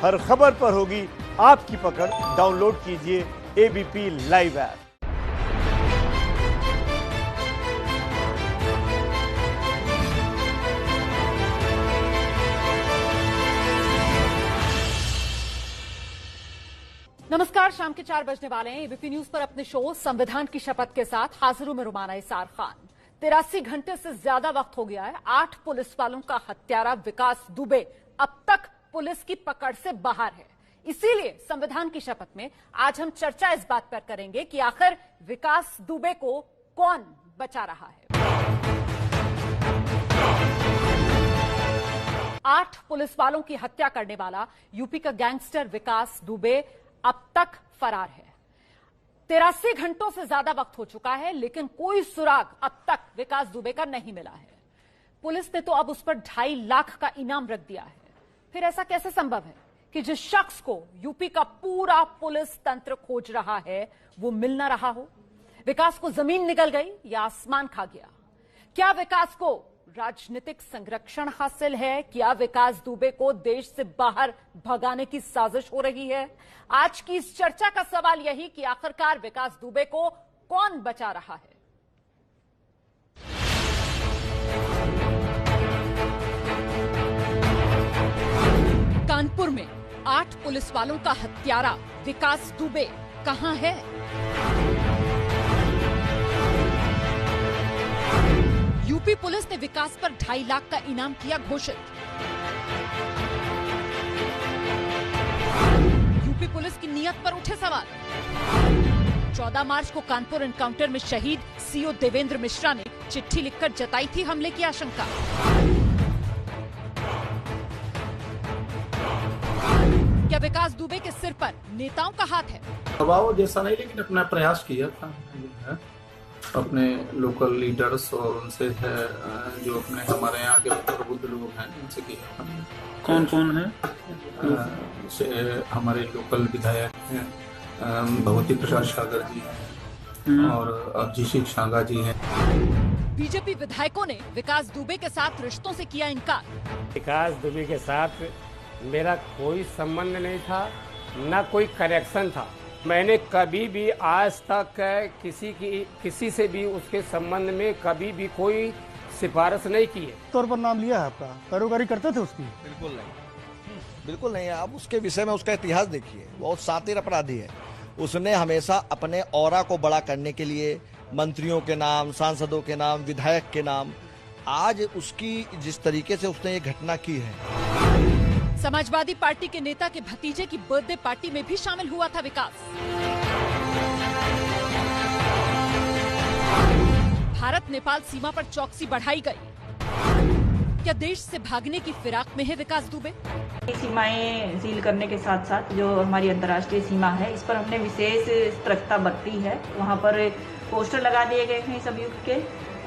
हर खबर पर होगी आपकी पकड़। डाउनलोड कीजिए एबीपी लाइव ऐप। नमस्कार, शाम के 4 बजने वाले हैं। एबीपी न्यूज पर अपने शो संविधान की शपथ के साथ हाजिर हूं मैं रुमाना इसार खान। 83 घंटे से ज्यादा वक्त हो गया है। 8 पुलिस वालों का हत्यारा विकास दुबे अब तक पुलिस की पकड़ से बाहर है। इसीलिए संविधान की शपथ में आज हम चर्चा इस बात पर करेंगे कि आखिर विकास दुबे को कौन बचा रहा है। 8 पुलिस वालों की हत्या करने वाला यूपी का गैंगस्टर विकास दुबे अब तक फरार है। 83 घंटों से ज्यादा वक्त हो चुका है, लेकिन कोई सुराग अब तक विकास दुबे का नहीं मिला है। पुलिस ने तो अब उस पर 2.5 लाख का इनाम रख दिया है। फिर ऐसा कैसे संभव है कि जिस शख्स को यूपी का पूरा पुलिस तंत्र खोज रहा है वो मिल ना रहा हो? विकास को जमीन निकल गई या आसमान खा गया? क्या विकास को राजनीतिक संरक्षण हासिल है? क्या विकास दुबे को देश से बाहर भगाने की साजिश हो रही है? आज की इस चर्चा का सवाल यही कि आखिरकार विकास दुबे को कौन बचा रहा है। कानपुर में 8 पुलिस वालों का हत्यारा विकास दुबे कहां है? यूपी पुलिस ने विकास पर 2.5 लाख का इनाम किया घोषित। यूपी पुलिस की नियत पर उठे सवाल। 14 मार्च को कानपुर एनकाउंटर में शहीद सीओ देवेंद्र मिश्रा ने चिट्ठी लिखकर जताई थी हमले की आशंका। क्या विकास दुबे के सिर पर नेताओं का हाथ है? दबाव जैसा नहीं, लेकिन अपना प्रयास किया था अपने लोकल लीडर्स और उनसे है जो अपने हमारे यहाँ के प्रबुद्ध लोग हैं उनसे किया। कौन कौन है? हमारे लोकल विधायक हैं भगवती प्रसाद सागर जी हैं और अभिषेक शांगा जी हैं। बीजेपी विधायकों ने विकास दुबे के साथ रिश्तों से किया इनकार। विकास दुबे के साथ मेरा कोई संबंध नहीं था, न कोई कनेक्शन था। मैंने कभी भी आज तक किसी से भी उसके संबंध में कभी भी कोई सिफारिश नहीं की है। तौर पर नाम लिया है आपका, पैरोकारी करते थे उसकी? बिल्कुल नहीं, बिल्कुल नहीं। आप उसके विषय में उसका इतिहास देखिए, बहुत शातिर अपराधी है। उसने हमेशा अपने ऑरा को बड़ा करने के लिए मंत्रियों के नाम, सांसदों के नाम, विधायक के नाम, आज उसकी जिस तरीके से उसने ये घटना की है। समाजवादी पार्टी के नेता के भतीजे की बर्थडे पार्टी में भी शामिल हुआ था विकास। भारत नेपाल सीमा पर चौकसी बढ़ाई गई। क्या देश से भागने की फिराक में है विकास दुबे? सीमाएं सील करने के साथ साथ जो हमारी अंतर्राष्ट्रीय सीमा है, इस पर हमने विशेष सतर्कता बरती है। वहां पर पोस्टर लगा दिए गए हैं सब युक्त के,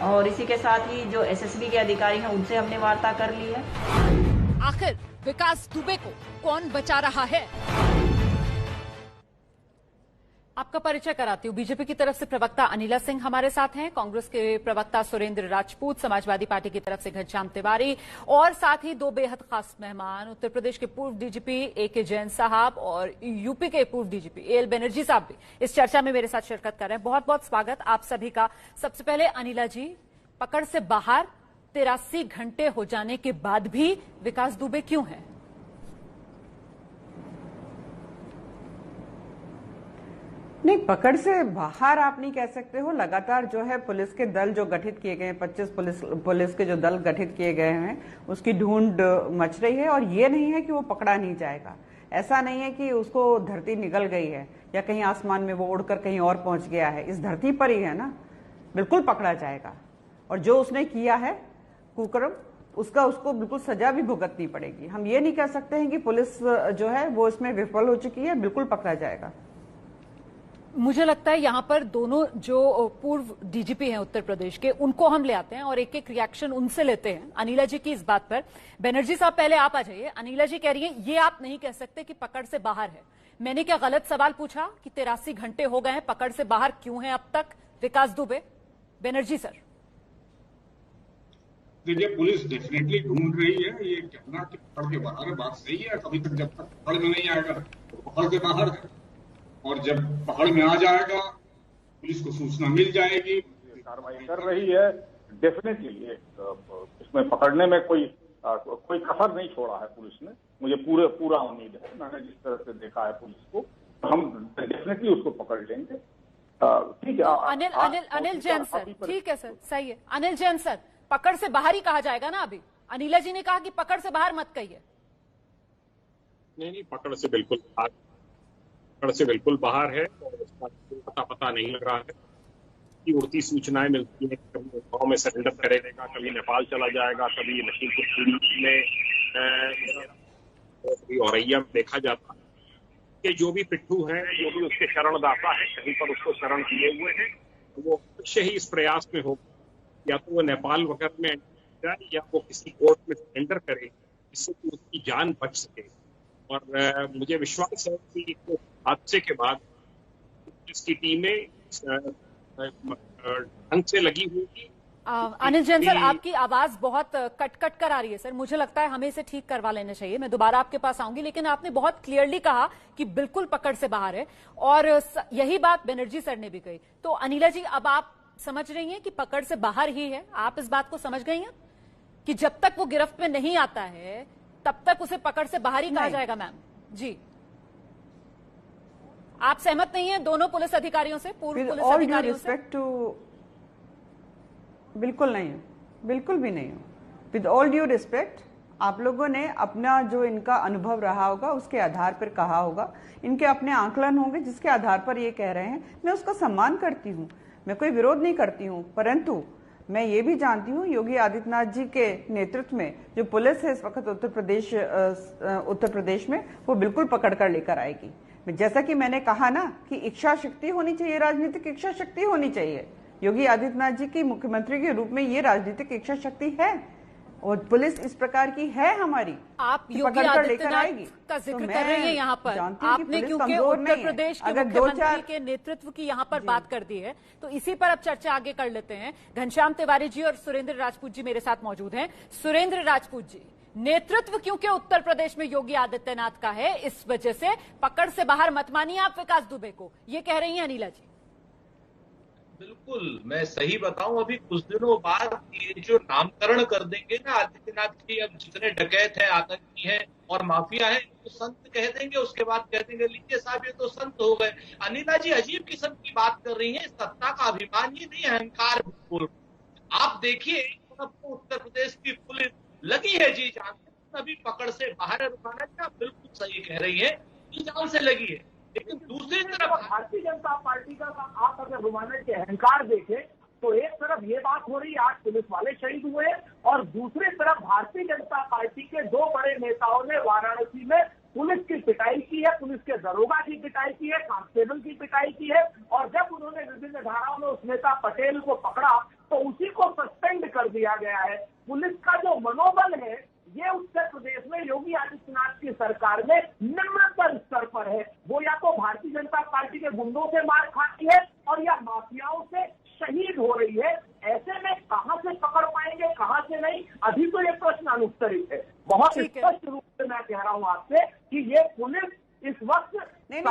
और इसी के साथ ही जो एसएसबी के अधिकारी हैं उनसे हमने वार्ता कर ली है। आखिर विकास दुबे को कौन बचा रहा है? आपका परिचय कराती हूँ। बीजेपी की तरफ से प्रवक्ता अनिला सिंह हमारे साथ हैं, कांग्रेस के प्रवक्ता सुरेंद्र राजपूत, समाजवादी पार्टी की तरफ से घनश्याम तिवारी और साथ ही 2 बेहद खास मेहमान, उत्तर प्रदेश के पूर्व डीजीपी ए.के. जैन साहब और यूपी के पूर्व डीजीपी ए.एल. बनर्जी साहब भी इस चर्चा में मेरे साथ शिरकत कर रहे हैं। बहुत बहुत स्वागत आप सभी का। सबसे पहले अनिला जी, पकड़ से बाहर 83 घंटे हो जाने के बाद भी विकास दुबे क्यों है? नहीं, पकड़ से बाहर आप नहीं कह सकते हो। लगातार जो है पुलिस के दल जो गठित किए गए हैं, 25 पुलिस के जो दल गठित किए गए हैं, उसकी ढूंढ मच रही है। और ये नहीं है कि वो पकड़ा नहीं जाएगा। ऐसा नहीं है कि उसको धरती निकल गई है या कहीं आसमान में वो उड़कर कहीं और पहुंच गया है। इस धरती पर ही है ना, बिल्कुल पकड़ा जाएगा। और जो उसने किया है कुकर्म, उसको बिल्कुल सजा भी भुगतनी पड़ेगी। हम ये नहीं कह सकते हैं कि पुलिस जो है वो इसमें विफल हो चुकी है। बिल्कुल पकड़ा जाएगा। मुझे लगता है यहाँ पर दोनों जो पूर्व डीजीपी हैं उत्तर प्रदेश के, उनको हम ले आते हैं और एक एक रिएक्शन उनसे लेते हैं अनिला जी की इस बात पर। बनर्जी साहब पहले आप आ जाइए। अनिला जी कह रही हैं ये आप नहीं कह सकते कि पकड़ से बाहर है। मैंने क्या गलत सवाल पूछा कि 83 घंटे हो गए हैं, पकड़ से बाहर क्यों है अब तक विकास दुबे? बनर्जी सर। देखिए, पुलिस डेफिनेटली ढूंढ रही है। ये कहना कि पकड़ के बाहर है, बात सही है। कभी तक जब तक पकड़ में नहीं आएगा तो पकड़ के बाहर है, और जब पकड़ में आ जाएगा पुलिस को सूचना मिल जाएगी, कार्रवाई कर रही है। डेफिनेटली इसमें पकड़ने में कोई कसर नहीं छोड़ा है पुलिस ने। मुझे पूरा उम्मीद है, मैंने जिस तरह से देखा है पुलिस को, हम डेफिनेटली उसको पकड़ लेंगे। ठीक है। अनिल जैन सर, ठीक है सर, सही है। अनिल जैन सर, पकड़ से बाहर ही कहा जाएगा ना अभी? अनिला जी ने कहा कि पकड़ से बाहर मत कहिए। नहीं, पकड़ से बिल्कुल बाहर है, और उसका पता नहीं लग रहा है कि उड़ती सूचनाएं मिलती हैं, कभी गांव में सरेंडर करेगा, कभी नेपाल चला जाएगा, कभी लखीमपुर खीरी में, कभी औरैया में देखा जाता है कि जो भी पिट्ठू है, जो भी उसके शरणदाता है, कहीं पर उसको शरण दिए हुए हैं, वो अवश्य ही इस प्रयास में हो, या तो वो नेपाल वगैरह में जाए या वो किसी कोर्ट में सरेंडर करे, जिससे कि उसकी जान बच सके। और मुझे विश्वास है कि हादसे के बाद इसकी टीमें ढंग से लगी हुई। अनिल जैन सर, आपकी आवाज बहुत कट कर आ रही है सर, मुझे लगता है हमें इसे ठीक करवा लेना चाहिए। मैं दोबारा आपके पास आऊंगी, लेकिन आपने बहुत क्लियरली कहा कि बिल्कुल पकड़ से बाहर है, और यही बात बनर्जी सर ने भी कही। तो अनिला जी, अब आप समझ रही हैं कि पकड़ से बाहर ही है? आप इस बात को समझ गई हैं कि जब तक वो गिरफ्त में नहीं आता है तब तक उसे पकड़ से बाहर ही कहा जाएगा? मैम जी, आप सहमत नहीं है दोनों पुलिस अधिकारियों से, पूर्व पुलिस अधिकारियों से? बिल्कुल नहीं, बिल्कुल भी नहीं। विद ऑल ड्यू रिस्पेक्ट, आप लोगों ने अपना जो इनका अनुभव रहा होगा उसके आधार पर कहा होगा, इनके अपने आकलन होंगे जिसके आधार पर ये कह रहे हैं। मैं उसका सम्मान करती हूँ, मैं कोई विरोध नहीं करती हूँ, परंतु मैं ये भी जानती हूँ योगी आदित्यनाथ जी के नेतृत्व में जो पुलिस है इस वक्त उत्तर प्रदेश में, वो बिल्कुल पकड़ कर लेकर आएगी। जैसा कि मैंने कहा ना कि इच्छा शक्ति होनी चाहिए, राजनीतिक इच्छा शक्ति होनी चाहिए। योगी आदित्यनाथ जी की मुख्यमंत्री के रूप में ये राजनीतिक इच्छा शक्ति है, और पुलिस इस प्रकार की है हमारी। आप योगी आदित्यनाथ का जिक्र कर रहे हैं यहाँ पर, आपने क्योंकि उत्तर प्रदेश के मुख्यमंत्री के नेतृत्व की यहाँ पर बात कर दी है, तो इसी पर अब चर्चा आगे कर लेते हैं। घनश्याम तिवारी जी और सुरेंद्र राजपूत जी मेरे साथ मौजूद हैं। सुरेंद्र राजपूत जी, नेतृत्व क्योंकि उत्तर प्रदेश में योगी आदित्यनाथ का है, इस वजह से पकड़ से बाहर मत मानिए आप विकास दुबे को, ये कह रही हैं अनिला जी। बिल्कुल, मैं सही बताऊं, अभी कुछ दिनों बाद ये जो नामकरण कर देंगे ना आदित्यनाथ जी, अब जितने डकैत हैं, आतंकी हैं और माफिया हैं, तो संत कह देंगे, उसके बाद कह देंगे लीजिए साहब ये तो संत हो गए। अनिला जी अजीब किस्म की बात कर रही हैं, सत्ता का अभिमान ही नहीं, अहंकार बिल्कुल। आप देखिए, उत्तर प्रदेश की पुलिस लगी है जी जान से, अभी पकड़ से बाहर है। रुखाना जी आप बिल्कुल सही कह रही है, जी जान से लगी है, लेकिन दूसरी तरफ भारतीय जनता पार्टी का आप अगर रुमाना के अहंकार देखें तो एक तरफ ये बात हो रही है आज पुलिस वाले शहीद हुए, और दूसरी तरफ भारतीय जनता पार्टी के दो बड़े नेताओं ने वाराणसी में पुलिस की पिटाई की है, पुलिस के दरोगा की पिटाई की है, कांस्टेबल की पिटाई की है, और जब उन्होंने विभिन्न धाराओं में उस नेता पटेल को पकड़ा तो उसी को सस्पेंड कर दिया गया है। पुलिस का जो मनोबल है ये उत्तर प्रदेश में योगी आदित्यनाथ की सरकार में निम्नतम स्तर पर है। वो या तो भारतीय जनता पार्टी के गुंडों से मार खाती है और या माफियाओं से शहीद हो रही है। ऐसे में कहां से पकड़ पाएंगे, कहां से नहीं, अभी तो ये प्रश्न अनुत्तरित है। बहुत स्पष्ट रूप से मैं कह रहा हूं आपसे कि ये पुलिस इस वक्त नहीं,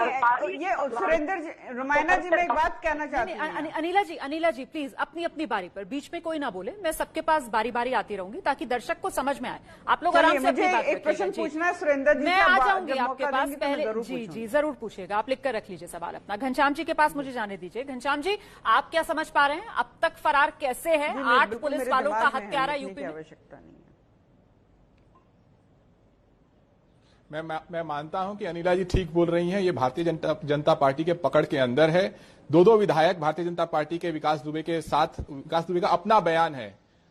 ये सुरेंद्र जी, रुमायना जी, मैं एक बात कहना चाहती हूँ। अनिला जी प्लीज अपनी अपनी बारी पर, बीच में कोई ना बोले, मैं सबके पास बारी बारी आती रहूंगी ताकि दर्शक को समझ में आए। आप लोग आराम से अपनी बात एक प्रश्न पूछना है सुरेंद्र जी, मैं आ जाऊंगी आपके पास पहले। जी जरूर पूछिएगा, आप लिख कर रख लीजिए सवाल अपना। घनश्याम जी के पास मुझे जाने दीजिए। घनश्याम जी, आप क्या समझ पा रहे हैं, अब तक फरार कैसे है 8 पुलिस वालों का हत्यारा यूपी में? आवश्यकता नहीं है। मैं मानता हूं कि अनिला जी ठीक बोल रही हैं। ये भारतीय जनता पार्टी के पकड़ के अंदर है। दो विधायक भारतीय जनता पार्टी के विकास दुबे के साथ, विकास दुबे का अपना बयान है,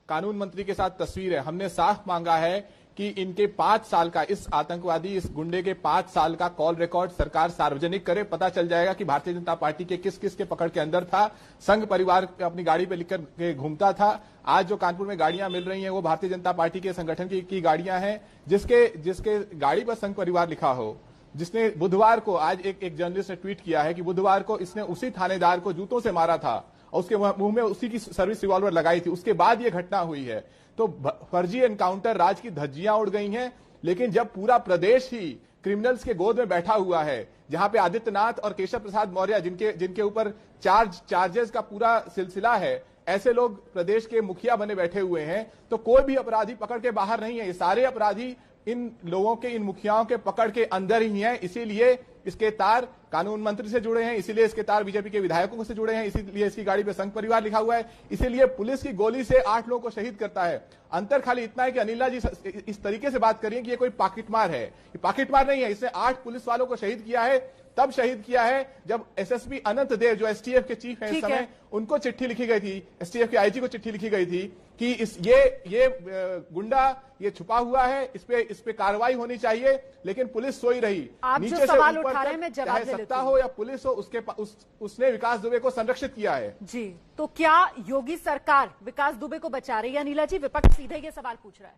कानून मंत्री के साथ तस्वीर है। हमने साफ मांगा है कि इनके 5 साल का, इस आतंकवादी, इस गुंडे के 5 साल का कॉल रिकॉर्ड सरकार सार्वजनिक करे। पता चल जाएगा कि भारतीय जनता पार्टी के किस किस के पकड़ के अंदर था। संघ परिवार अपनी गाड़ी पे लिखकर के घूमता था। आज जो कानपुर में गाड़ियां मिल रही हैं वो भारतीय जनता पार्टी के संगठन की गाड़ियां हैं, जिसके गाड़ी पर संघ परिवार लिखा हो। जिसने बुधवार को, आज एक जर्नलिस्ट ने ट्वीट किया है कि बुधवार को इसने उसी थानेदार को जूतों से मारा था और उसके मुंह में उसी की सर्विस रिवॉल्वर लगाई थी। उसके बाद ये घटना हुई है। तो फर्जी एनकाउंटर राज की धज्जियां उड़ गई हैं। लेकिन जब पूरा प्रदेश ही क्रिमिनल्स के गोद में बैठा हुआ है, जहां पे आदित्यनाथ और केशव प्रसाद मौर्य जिनके ऊपर चार्जेस का पूरा सिलसिला है, ऐसे लोग प्रदेश के मुखिया बने बैठे हुए हैं, तो कोई भी अपराधी पकड़ के बाहर नहीं है। ये सारे अपराधी इन लोगों के, इन मुखियाओं के पकड़ के अंदर ही हैं। इसीलिए इसके तार कानून मंत्री से जुड़े हैं, इसीलिए इसके तार बीजेपी के विधायकों से जुड़े हैं, इसीलिए इसकी गाड़ी पे संघ परिवार लिखा हुआ है, इसीलिए पुलिस की गोली से 8 लोगों को शहीद करता है। अंतर खाली इतना है कि अनिला जी इस तरीके से बात करिए कि ये कोई पॉकेटमार है। ये पॉकेटमार नहीं है। इसने 8 पुलिस वालों को शहीद किया है, तब शहीद किया है जब एसएसपी अनंत देव, जो एसटीएफ के चीफ हैं इस समय, उनको चिट्ठी लिखी गई थी, एसटीएफ के आईजी को चिट्ठी लिखी गई थी कि ये गुंडा ये छुपा हुआ है, इस पे कार्रवाई होनी चाहिए। लेकिन पुलिस सोई रही। आप नीचे जो से सवाल ऊपर उठा रहे तक, हैं मैं जवाब दे सत्ता हो या पुलिस हो, उसने विकास दुबे को संरक्षित किया है। जी, तो क्या योगी सरकार विकास दुबे को बचा रही है? नीला जी, विपक्ष सीधे ये सवाल पूछ रहा है।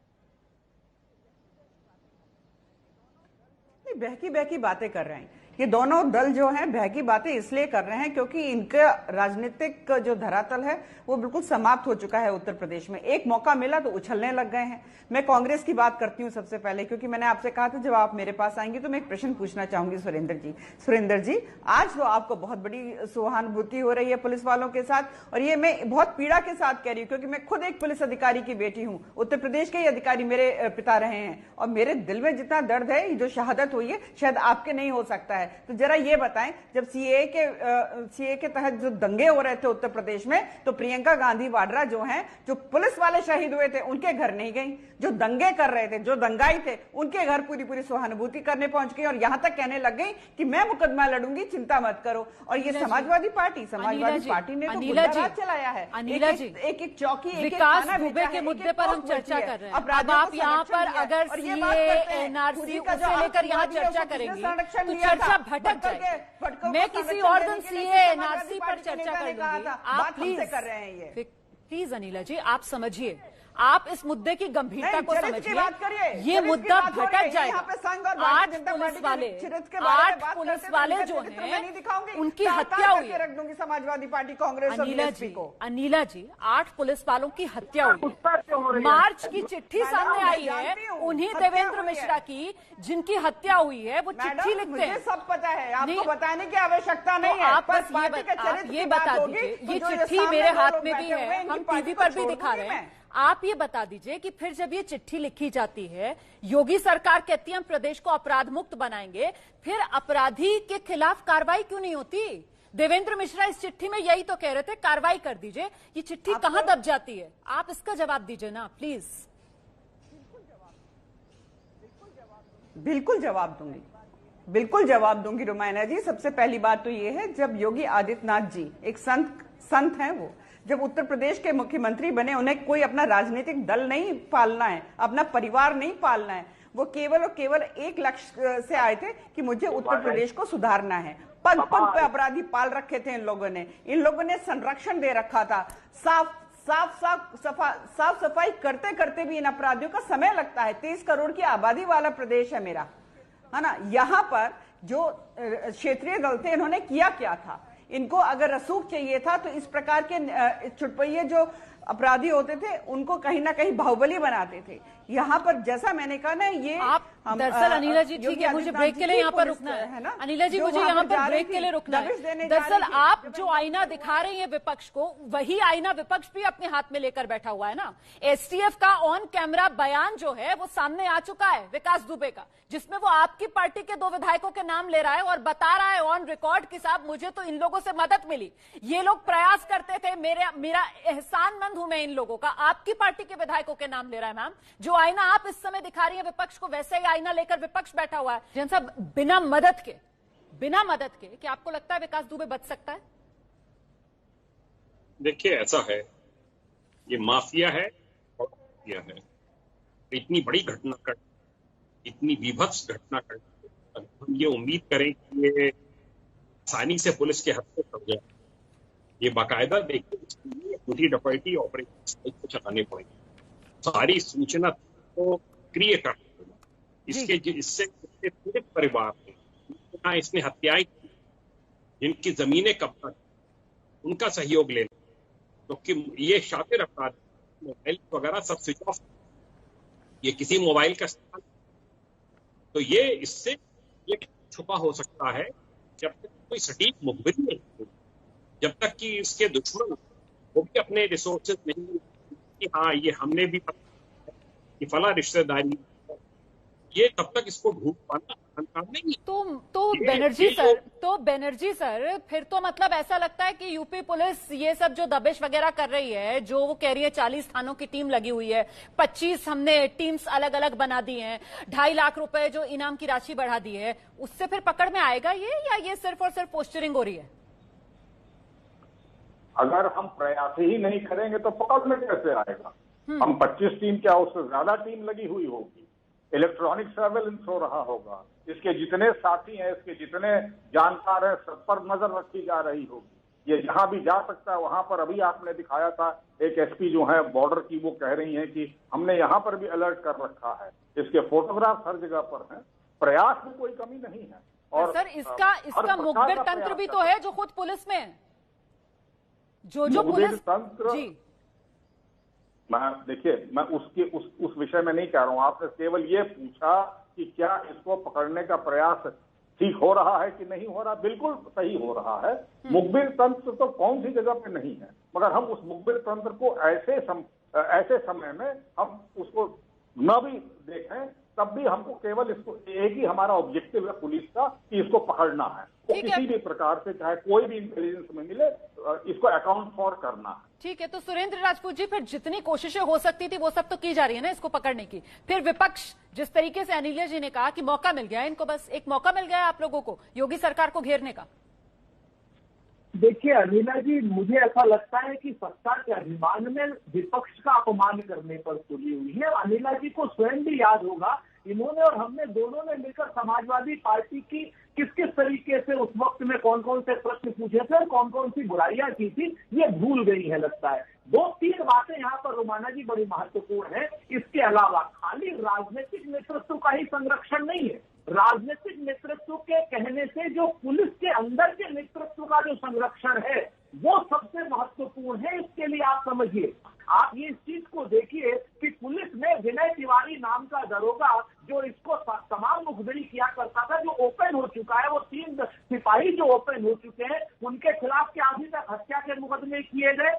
बहकी बहकी बातें कर रहे हैं ये दोनों दल जो हैं। बहकी बातें इसलिए कर रहे हैं क्योंकि इनका राजनीतिक जो धरातल है वो बिल्कुल समाप्त हो चुका है उत्तर प्रदेश में। एक मौका मिला तो उछलने लग गए हैं। मैं कांग्रेस की बात करती हूं सबसे पहले, क्योंकि मैंने आपसे कहा था जब आप मेरे पास आएंगे तो मैं एक प्रश्न पूछना चाहूंगी सुरेंद्र जी, आज तो आपको बहुत बड़ी सहानुभूति हो रही है पुलिस वालों के साथ, और ये मैं बहुत पीड़ा के साथ कह रही हूँ क्योंकि मैं खुद एक पुलिस अधिकारी की बेटी हूँ। उत्तर प्रदेश के ही अधिकारी मेरे पिता रहे हैं, और मेरे दिल में जितना दर्द है, जो शहादत हुई है शायद आपके नहीं हो सकता है। तो जरा ये बताएं, जब सीए के तहत जो दंगे हो रहे थे उत्तर प्रदेश में, तो प्रियंका गांधी वाड्रा जो हैं, जो पुलिस वाले शहीद हुए थे, उनके घर नहीं गई। जो दंगे कर रहे थे, जो दंगाई थे, उनके घर पूरी सहानुभूति करने पहुंच गई, और यहां तक कहने लग गई कि मैं मुकदमा लड़ूंगी, चिंता मत करो। और ये समाजवादी पार्टी ने तो गुंडा राज चलाया है। एक चौकी, विकास दुबे के मुद्दे पर हम चर्चा कर रहे हैं। अब आप यहाँ पर अगर सीए एनआरसी उसे लेकर यहाँ चर्चा करेंगे तो चर्चा भटक जाएगी। मैं किसी और दिन सीए एनआरसी पर चर्चा कर लूंगी। आप प्लीज अनिला जी, आप समझिए, आप इस मुद्दे की गंभीरता को समझिए। ये मुद्दा भटक जाएगा। 8 पुलिस वाले जो हैं, उनकी हत्या हुई है। रख दूंगी समाजवादी पार्टी, कांग्रेस और बीएसपी को। अनिला जी, 8 पुलिस वालों की हत्या हुई है। मार्च की चिट्ठी सामने आई है, उन्हीं देवेंद्र मिश्रा की, जिनकी हत्या हुई है, वो चिट्ठी लिखते हैं। सब पता है, आपको बताने की आवश्यकता नहीं है। आप बस ये बता दीजिए, ये चिट्ठी मेरे हाथ में भी है, हम टीवी पर भी दिखा रहे हैं। आप ये बता दीजिए कि फिर जब ये चिट्ठी लिखी जाती है, योगी सरकार कहती है हम प्रदेश को अपराध मुक्त बनाएंगे, फिर अपराधी के खिलाफ कार्रवाई क्यों नहीं होती? देवेंद्र मिश्रा इस चिट्ठी में यही तो कह रहे थे, कार्रवाई कर दीजिए। ये चिट्ठी कहां दब जाती है? आप इसका जवाब दीजिए ना प्लीज। बिल्कुल जवाब दूंगी रुमायना जी। सबसे पहली बात तो ये है, जब योगी आदित्यनाथ जी एक संत हैं, वो जब उत्तर प्रदेश के मुख्यमंत्री बने, उन्हें कोई अपना राजनीतिक दल नहीं पालना है, अपना परिवार नहीं पालना है। वो केवल और केवल एक लक्ष्य से आए थे कि मुझे उत्तर प्रदेश को सुधारना है। पग पग पे अपराधी पाल रखे थे इन लोगों ने संरक्षण दे रखा था। साफ सफाई करते करते भी इन अपराधियों का समय लगता है। 30 करोड़ की आबादी वाला प्रदेश है मेरा, है ना। यहाँ पर जो क्षेत्रीय दल थे, इन्होंने किया क्या था? इनको अगर रसूख चाहिए था तो इस प्रकार के चुटपुइये जो अपराधी होते थे, उनको कहीं ना कहीं बाहुबली बनाते थे। यहाँ पर जैसा मैंने कहा ना, ये आप दरअसल अनिला जी, ठीक है, मुझे ब्रेक के लिए यहाँ पर रुकना है ना अनिला जी, मुझे यहाँ पर ब्रेक के लिए रुकना है। दरअसल आप जो आईना दिखा रही हैं विपक्ष को, वही आईना विपक्ष भी अपने हाथ में लेकर बैठा हुआ है ना। एसटीएफ का ऑन कैमरा बयान जो है वो सामने आ चुका है विकास दुबे का, जिसमें वो आपकी पार्टी के 2 विधायकों के नाम ले रहा है और बता रहा है ऑन रिकॉर्ड कि साहब मुझे तो इन लोगों से मदद मिली, ये लोग प्रयास करते थे, मेरा एहसानमंद हूं मैं इन लोगों का। आपकी पार्टी के विधायकों के नाम ले रहा है मैम। जो आईना आप इस समय दिखा रही है विपक्ष को, वैसे ही आईना लेकर विपक्ष बैठा हुआ है। जैन साहब, बिना मदद के क्या आपको लगता है विकास दुबे बच सकता है? देखिए, ऐसा है, ये माफिया है और माफिया है। इतनी बड़ी घटना कर, इतनी विभत्स घटना कर, हम ये उम्मीद करें कि ये आसानी से पुलिस के हाथ में पड़ जाए। ये बाकायदा देखिए, खुदी डकैती ऑपरेशन चलाने पड़ेंगे, सारी सूचना को सक्रिय करना पड़ेगा। इससे पूरे परिवार ने, इसने हत्याएं की, जिनकी जमीनें कब्जा, उनका सहयोग लेना, क्योंकि ये शातिर अपराध मोबाइल वगैरह सब स्विच ऑफ, ये किसी मोबाइल का इस्तेमाल, तो ये इससे ये छुपा हो सकता है जब तक कोई सटीक मुखबिरी नहीं हो, जब तक कि इसके दुश्मन वो भी अपने रिसोर्सेज नहीं कि हाँ ये हमने भी कि फला रिश्तेदारी, ये तब तक इसको ढूंढ पाना काम नहीं। तो बनर्जी सर फिर तो मतलब ऐसा लगता है कि यूपी पुलिस ये सब जो दबिश वगैरह कर रही है, जो वो कह रही है 40 थानों की टीम लगी हुई है, 25 हमने टीम्स अलग अलग बना दी हैं, 2.5 लाख रुपए जो इनाम की राशि बढ़ा दी है, उससे फिर पकड़ में आएगा ये, या ये सिर्फ और सिर्फ पोस्टरिंग हो रही है? अगर हम प्रयास ही नहीं करेंगे तो पकड़ में कैसे आएगा? हम 25 टीम क्या उससे ज्यादा टीम लगी हुई होगी, इलेक्ट्रॉनिक सर्वेलेंस हो रहा होगा, इसके जितने साथी हैं, इसके जितने जानकार हैं, सब पर नजर रखी जा रही होगी। ये जहां भी जा सकता है वहां पर, अभी आपने दिखाया था एक एसपी जो है बॉर्डर की, वो कह रही हैं कि हमने यहाँ पर भी अलर्ट कर रखा है, इसके फोटोग्राफ हर जगह पर हैं, प्रयास में कोई कमी नहीं है। और सर इसका मुखबिर तंत्र भी तो है जो खुद पुलिस में है, जो पुलिस तंत्र जी। मैं उस विषय में नहीं कह रहा हूं, आपने केवल ये पूछा कि क्या इसको पकड़ने का प्रयास ठीक हो रहा है कि नहीं हो रहा। बिल्कुल सही हो रहा है। मुखबिर तंत्र तो कौन सी जगह पे नहीं है, मगर हम उस मुखबिर तंत्र को ऐसे समय में हम उसको न भी देखें, तब भी हमको केवल इसको, एक ही हमारा ऑब्जेक्टिव है पुलिस का कि इसको पकड़ना है, तो किसी भी प्रकार से चाहे कोई भी इंटेलिजेंस में मिले इसको अकाउंट फॉर करना है। ठीक है, तो सुरेंद्र राजपूत जी, फिर जितनी कोशिशें हो सकती थी वो सब तो की जा रही है ना इसको पकड़ने की। फिर विपक्ष जिस तरीके से अनिला जी ने कहा कि मौका मिल गया इनको, बस एक मौका मिल गया आप लोगों को योगी सरकार को घेरने का। देखिए अनिला जी, मुझे ऐसा लगता है कि सत्ता के अभिमान में विपक्ष का अपमान करने पर तुली हुई है। अनिला जी को स्वयं भी याद होगा, इन्होंने और हमने दोनों ने मिलकर समाजवादी पार्टी की किस किस तरीके से उस वक्त में कौन कौन से प्रश्न पूछे थे और कौन कौन सी बुराइयां की थी, ये भूल गई है लगता है। 2-3 बातें यहाँ पर रोमाना जी बड़ी महत्वपूर्ण है। इसके अलावा खाली राजनीतिक नेतृत्व का ही संरक्षण नहीं है, राजनीतिक नेतृत्व के कहने से जो पुलिस के अंदर के नेतृत्व का जो संरक्षण है वो सबसे महत्वपूर्ण है। इसके लिए आप समझिए, आप ये इस चीज को देखिए कि पुलिस में विनय तिवारी नाम का दरोगा जो इसको तमाम मुखबिरी किया करता था, जो ओपन हो चुका है, वो 3 सिपाही जो ओपन हो चुके हैं, उनके खिलाफ क्या अभी तक हत्या के मुकदमे किए गए,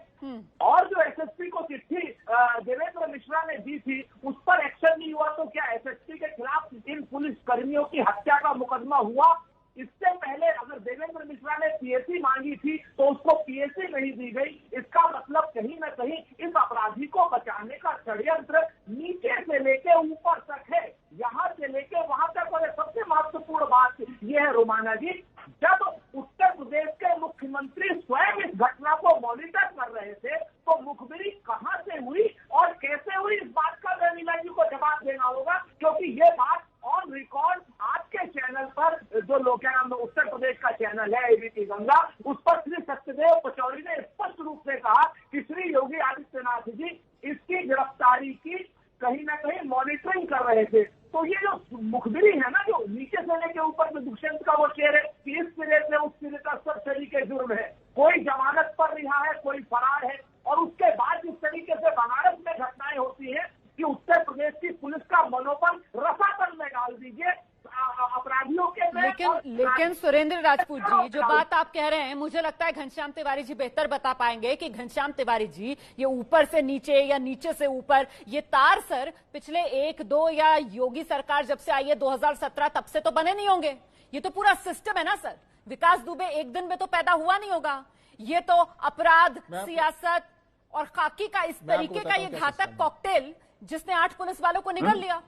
और जो एसएसपी को चिट्ठी देवेंद्र मिश्रा ने दी थी उस पर एक्शन नहीं हुआ, तो क्या एसएसपी के खिलाफ इन पुलिस कर्मियों की हत्या का मुकदमा हुआ? इससे पहले अगर देवेंद्र मिश्रा ने पीएसी मांगी थी तो उसको पीएसी नहीं दी गई। इसका मतलब कहीं न कहीं इस अपराधी को बचाने का षड्यंत्र नीचे से लेके ऊपर तक है, यहाँ से लेके वहां तक। और सबसे महत्वपूर्ण बात यह है रोमाना जी, जब उत्तर प्रदेश के मुख्यमंत्री स्वयं इस घटना को मॉनिटर कर रहे थे तो मुखबिरी कहां से हुई और कैसे हुई, इस बात का अनिला जी को जवाब देना होगा, क्योंकि ये बात ऑन रिकॉर्ड आपके चैनल पर, जो लोग क्या नाम उत्तर प्रदेश का चैनल है एबीपी गंगा, उस पर श्री सत्यदेव पचौरी ने स्पष्ट रूप से कहा कि श्री योगी आदित्यनाथ जी इसकी गिरफ्तारी की कहीं ना कहीं मॉनिटरिंग कर रहे थे। तो ये जो मुखबिरी है ना, जो नीचे से लेके ऊपर में दुष्यंत का वो शेर है कि इस सिरे से उस सिरे का सब तरीके जुर्म है, कोई जमानत पर रिहा है, कोई फरार है, और उसके बाद जिस तरीके से बनारस में घटनाएं होती है कि उत्तर प्रदेश की पुलिस का मनोबल रसातल में डाल दीजिए अपराधियों के में। लेकिन सुरेंद्र राजपूत जी, जो बात आप कह रहे हैं, मुझे लगता है घनश्याम तिवारी जी बेहतर बता पाएंगे कि घनश्याम तिवारी जी, ये ऊपर से नीचे या नीचे से ऊपर ये तार सर पिछले 1-2 या योगी सरकार जब से आई है 2017 तब से तो बने नहीं होंगे। ये तो पूरा सिस्टम है ना सर। विकास दुबे एक दिन में तो पैदा हुआ नहीं होगा। ये तो अपराध, सियासत और खाकी का इस तरीके का ये घातक कॉकटेल जिसने 8 पुलिस वालों को निगल लिया।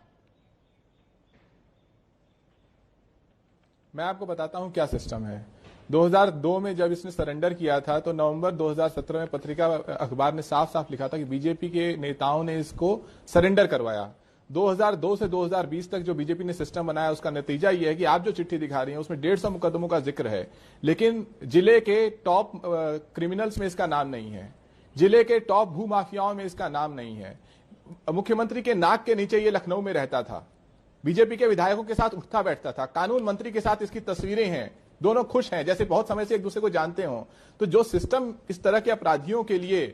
मैं आपको बताता हूं क्या सिस्टम है। 2002 में जब इसने सरेंडर किया था तो नवंबर 2017 में पत्रिका अखबार ने साफ साफ लिखा था कि बीजेपी के नेताओं ने इसको सरेंडर करवाया। 2002 से 2020 तक जो बीजेपी ने सिस्टम बनाया उसका नतीजा यह है कि आप जो चिट्ठी दिखा रही हैं उसमें 150 मुकदमों का जिक्र है, लेकिन जिले के टॉप क्रिमिनल्स में इसका नाम नहीं है, जिले के टॉप भू माफियाओं में इसका नाम नहीं है। मुख्यमंत्री के नाक के नीचे ये लखनऊ में रहता था, बीजेपी के विधायकों के साथ उठता बैठता था, कानून मंत्री के साथ इसकी तस्वीरें हैं, दोनों खुश हैं जैसे बहुत समय से एक दूसरे को जानते हो। तो जो सिस्टम इस तरह के अपराधियों के लिए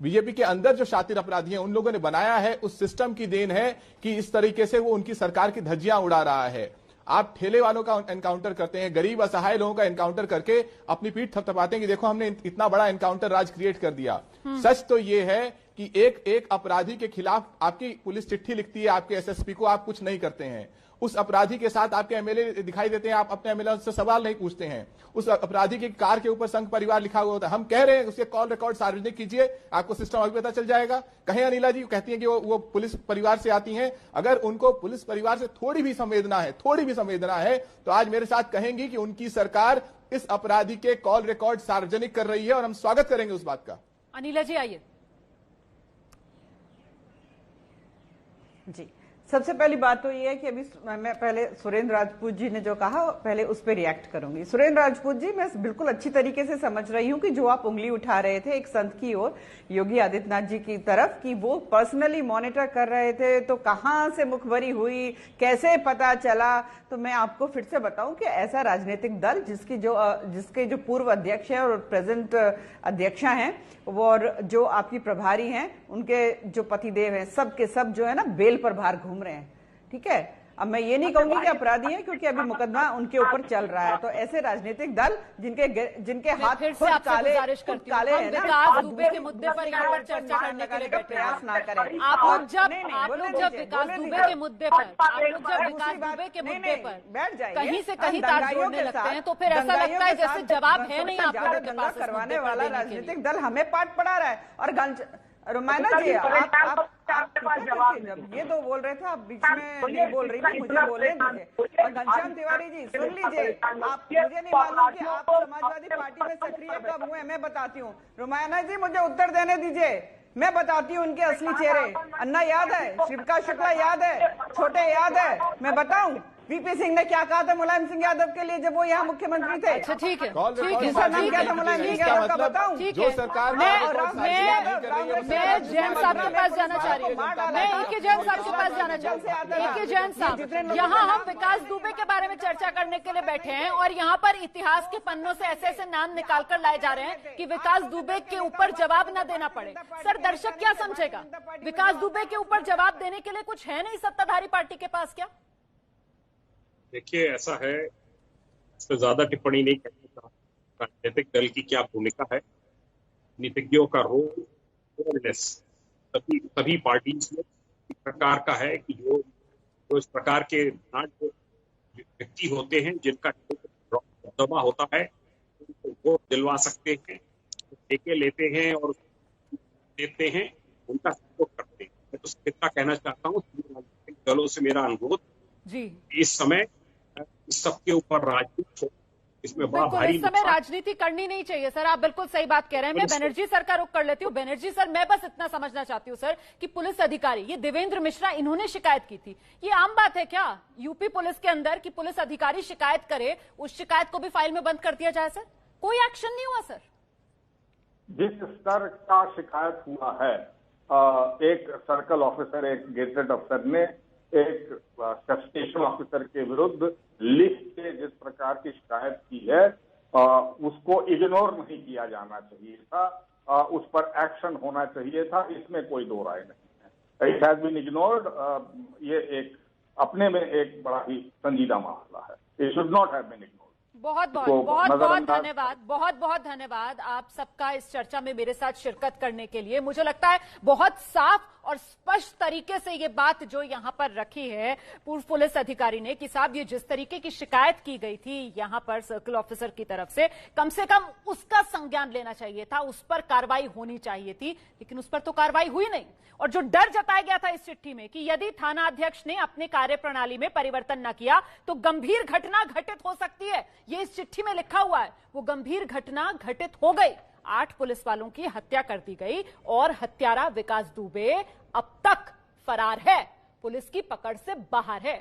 बीजेपी के अंदर जो शातिर अपराधी हैं उन लोगों ने बनाया है, उस सिस्टम की देन है कि इस तरीके से वो उनकी सरकार की धज्जियां उड़ा रहा है। आप ठेले वालों का एनकाउंटर करते हैं, गरीब असहाय लोगों का एनकाउंटर करके अपनी पीठ थपथपाते हैं कि देखो हमने इतना बड़ा एनकाउंटर राज क्रिएट कर दिया। सच तो ये है कि एक एक अपराधी के खिलाफ आपकी पुलिस चिट्ठी लिखती है, आपके एसएसपी को, आप कुछ नहीं करते हैं। उस अपराधी के साथ आपके एमएलए दिखाई देते हैं, आप अपने एमएलए से सवाल नहीं पूछते हैं। उस अपराधी की कार के ऊपर संघ परिवार लिखा हुआ होता है। हम कह रहे हैं उसके कॉल रिकॉर्ड सार्वजनिक कीजिए, आपको सिस्टम अभी पता चल जाएगा। कहें अनिला जी कहती हैं कि वो पुलिस परिवार से आती हैं, अगर उनको पुलिस परिवार से थोड़ी भी संवेदना है तो आज मेरे साथ कहेंगी कि उनकी सरकार इस अपराधी के कॉल रिकॉर्ड सार्वजनिक कर रही है और हम स्वागत करेंगे उस बात का। अनिला जी आइए। जी, सबसे पहली बात तो ये है कि अभी मैं पहले सुरेंद्र राजपूत जी ने जो कहा पहले उस पर रिएक्ट करूंगी। सुरेंद्र राजपूत जी, मैं बिल्कुल अच्छी तरीके से समझ रही हूं कि जो आप उंगली उठा रहे थे एक संत की ओर, योगी आदित्यनाथ जी की तरफ, कि वो पर्सनली मॉनिटर कर रहे थे, तो कहां से मुखबरी हुई, कैसे पता चला। तो मैं आपको फिर से बताऊं कि ऐसा राजनीतिक दल जिसके जो पूर्व अध्यक्ष हैं और प्रेजेंट अध्यक्षा हैं और जो आपकी प्रभारी हैं, उनके जो पतिदेव हैं, सब के सब जो है ना बेल पर बाहर घूम रहे हैं। ठीक है, अब मैं ये नहीं कहूंगी कि अपराधी हैं क्योंकि अभी मुकदमा उनके ऊपर चल रहा है। तो ऐसे राजनीतिक दल जिनके हाथ खुद काले हैं ना, विकास दुबे के मुद्दे पर यहाँ पर चर्चा करने के लिए प्रयास ना करें। आप लोग जब विकास दुबे के मुद्दे पर बैठ जाइए, कहीं से कहीं तार जोड़ने लगते हैं तो फिर ऐसा लगता है जैसे जवाब है नहीं आप लोगों के पास करवाने वाला राजनीतिक दल हमें पाठ पढ़ा रहा है। और रोमाना जी, आप जब ये दो बोल रहे थे, आप बीच में नहीं बोल रही थी, मुझे बोलने दीजिए। और घनश्याम तिवारी जी सुन लीजिए, आप मुझे नहीं मालूम कि आप समाजवादी पार्टी में सक्रिय कब हुए, मैं बताती हूँ। रोमाना जी मुझे उत्तर देने दीजिए, मैं बताती हूँ उनके असली चेहरे। अन्ना याद है, शिवका शुक्ला याद है, छोटे याद है, मैं बताऊं वीपी सिंह ने क्या कहा था मुलायम सिंह यादव के लिए जब वो यहाँ मुख्यमंत्री थे। अच्छा ठीक है, दूसरा नाम क्या था मुलायम सिंह यादव का, बताऊं? जो सरकार मैं जैन साहब के पास जाना चाह रही हूँ, मैं ए.के. जैन साहब के पास जाना चाहती हूँ। ए.के. जैन साहब, यहाँ हम विकास दुबे के बारे में चर्चा करने के लिए बैठे हैं और यहाँ पर इतिहास के पन्नों से ऐसे ऐसे नाम निकाल कर लाए जा रहे हैं कि विकास दुबे के ऊपर जवाब न देना पड़े। सर, दर्शक क्या समझेगा? विकास दुबे के ऊपर जवाब देने के लिए कुछ है नहीं सत्ताधारी पार्टी के पास क्या? देखिए, ऐसा है, इस पर ज्यादा टिप्पणी नहीं करनी चाहता। राजनीतिक दल की क्या भूमिका है, नीतिज्ञों का रोल सभी पार्टीज में इस प्रकार का है कि जो इस प्रकार के व्यक्ति होते हैं जिनका दबा होता है, उनको वोट दिलवा सकते हैं, ठेके लेते हैं और देते हैं, उनका सपोर्ट करते हैं। मैं तो इतना कहना चाहता हूँ, राजनीतिक दलों से मेरा अनुरोध जी, इस समय सबके ऊपर राजनीति, इसमें बड़ा भारी, इस समय राजनीति करनी नहीं चाहिए सर। आप बिल्कुल सही बात कह रहे हैं। मैं बनर्जी सर का रुख कर लेती हूँ। बनर्जी सर, मैं बस इतना समझना चाहती हूँ सर कि पुलिस अधिकारी, ये देवेंद्र मिश्रा, इन्होंने शिकायत की थी, ये आम बात है क्या यूपी पुलिस के अंदर कि पुलिस अधिकारी शिकायत करे, उस शिकायत को भी फाइल में बंद कर दिया जाए? सर, कोई एक्शन नहीं हुआ सर? जिस स्तर का शिकायत हुआ है, एक सर्कल ऑफिसर, एक गेजेटेड अफसर ने एक स्टेशन ऑफिसर के विरुद्ध लिख के जिस प्रकार की शिकायत की है, उसको इग्नोर नहीं किया जाना चाहिए था, उस पर एक्शन होना चाहिए था, इसमें कोई दो राय नहीं है। It has been ignored. ये एक अपने में एक बड़ा ही संजीदा मामला है। It should not have been ignored. बहुत धन्यवाद, बहुत धन्यवाद आप सबका इस चर्चा में मेरे साथ शिरकत करने के लिए। मुझे लगता है बहुत साफ और स्पष्ट तरीके से ये बात जो यहां पर रखी है पूर्व पुलिस अधिकारी ने कि साहब, ये जिस तरीके की शिकायत की गई थी यहां पर सर्कल ऑफिसर की तरफ से कम उसका संज्ञान लेना चाहिए था, उस पर कार्रवाई होनी चाहिए थी, लेकिन उस पर तो कार्रवाई हुई नहीं। और जो डर जताया गया था इस चिट्ठी में कि यदि थाना अध्यक्ष ने अपने कार्यप्रणाली में परिवर्तन न किया तो गंभीर घटना घटित हो सकती है, ये इस चिट्ठी में लिखा हुआ है, वो गंभीर घटना घटित हो गई। 8 पुलिस वालों की हत्या कर दी गई और हत्यारा विकास दुबे अब तक फरार है, पुलिस की पकड़ से बाहर है।